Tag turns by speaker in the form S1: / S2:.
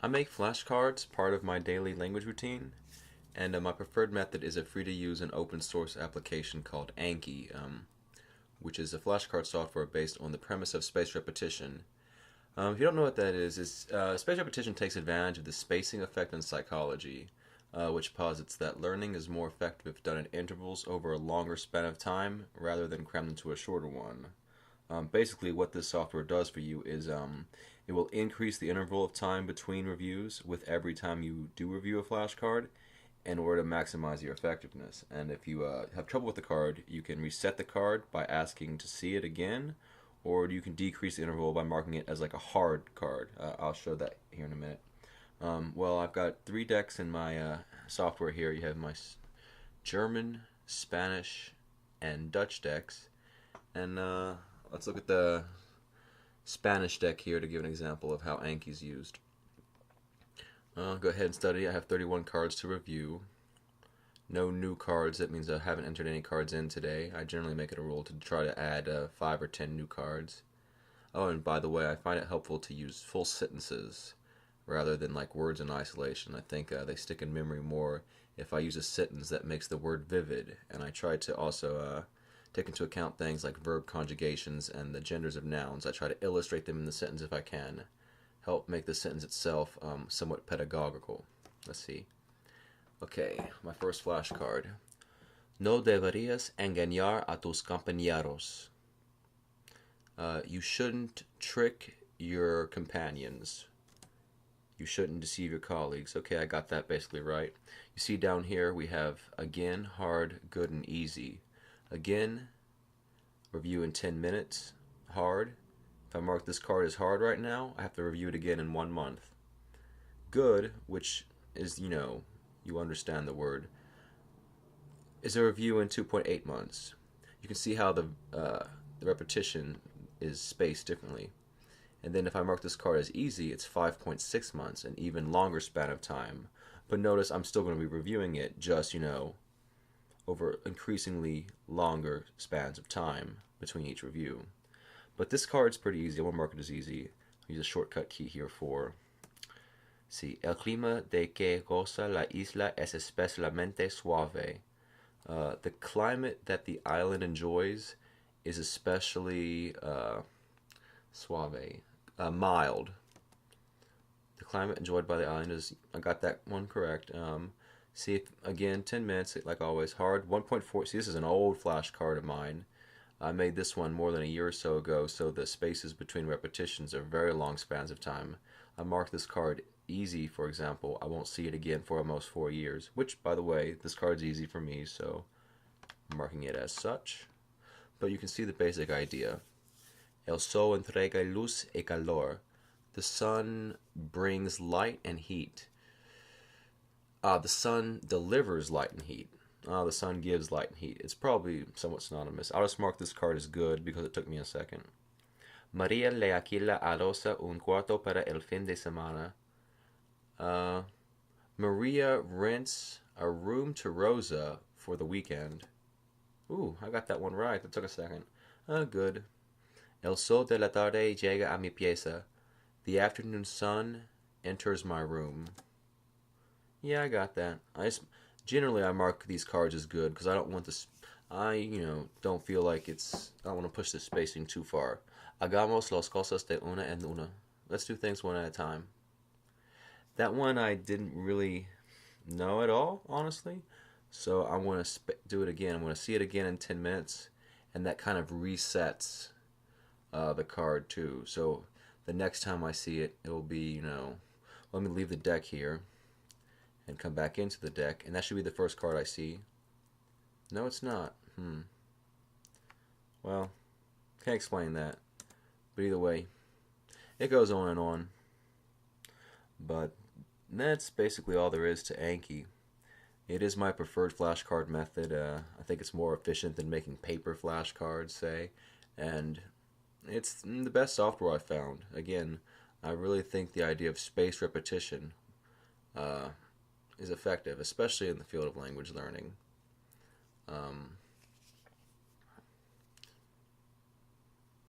S1: I make flashcards part of my daily language routine, and my preferred method is a free-to-use and open-source application called Anki, which is a flashcard software based on the premise of spaced repetition. If you don't know what that is spaced repetition takes advantage of the spacing effect in psychology, which posits that learning is more effective if done at intervals over a longer span of time rather than crammed into a shorter one. Basically, what this software does for you is it will increase the interval of time between reviews with every time you do review a flashcard in order to maximize your effectiveness. And if you have trouble with the card, you can reset the card by asking to see it again, or you can decrease the interval by marking it as like a hard card. I'll show that here in a minute. Well, I've got three decks in my software here. You have my German, Spanish, and Dutch decks. And let's look at the Spanish deck here to give an example of how Anki's used. Go ahead and study. I have 31 cards to review. No new cards. That means I haven't entered any cards in today. I generally make it a rule to try to add 5 or 10 new cards. Oh, and by the way, I find it helpful to use full sentences rather than like words in isolation. I think they stick in memory more if I use a sentence that makes the word vivid. And I try to also take into account things like verb conjugations and the genders of nouns. I try to illustrate them in the sentence if I can. Help make the sentence itself somewhat pedagogical. Let's see. Okay, my first flashcard. No deberías engañar a tus compañeros. You shouldn't trick your companions. You shouldn't deceive your colleagues. Okay, I got that basically right. You see down here we have again, hard, good, and easy. Again, review in 10 minutes. Hard. If I mark this card as hard right now, I have to review it again in 1 month. Good, which is, you understand the word, is a review in 2.8 months. You can see how the repetition is spaced differently. And then if I mark this card as easy, it's 5.6 months, an even longer span of time. But notice I'm still going to be reviewing it just, over increasingly longer spans of time between each review. But this card's pretty easy. I won't mark it as easy. I'll use a shortcut key here for... Sí, el clima de que goza la isla es especialmente suave. The climate that the island enjoys is especially suave, mild. The climate enjoyed by the island is... I got that one correct. See, if, again, 10 minutes, like always. Hard, 1.4... See, this is an old flashcard of mine. I made this one more than a year or so ago, so the spaces between repetitions are very long spans of time. I marked this card easy, for example. I won't see it again for almost 4 years, which, by the way, this card's easy for me, so I'm marking it as such. But you can see the basic idea. El sol entrega luz y calor. The sun brings light and heat. The sun delivers light and heat. The sun gives light and heat. It's probably somewhat synonymous. I'll just mark this card as good because it took me a second. María le alquila a Rosa un cuarto para el fin de semana. Maria rents a room to Rosa for the weekend. Ooh, I got that one right. That took a second. Good. El sol de la tarde llega a mi pieza. The afternoon sun enters my room. Yeah, I got that. Generally, I mark these cards as good because I don't want this. Don't feel like it's. I don't want to push the spacing too far. Hagamos las cosas de una en una. Let's do things one at a time. That one I didn't really know at all, honestly. So I want to do it again. I want to see it again in 10 minutes, and that kind of resets the card too. So the next time I see it, it will be, let me leave the deck here and come back into the deck, and that should be the first card I see. No, it's not. Well, can't explain that. But either way, it goes on and on. But that's basically all there is to Anki. It is my preferred flashcard method. I think it's more efficient than making paper flashcards, say. And it's the best software I've found. Again, I really think the idea of spaced repetition is effective, especially in the field of language learning.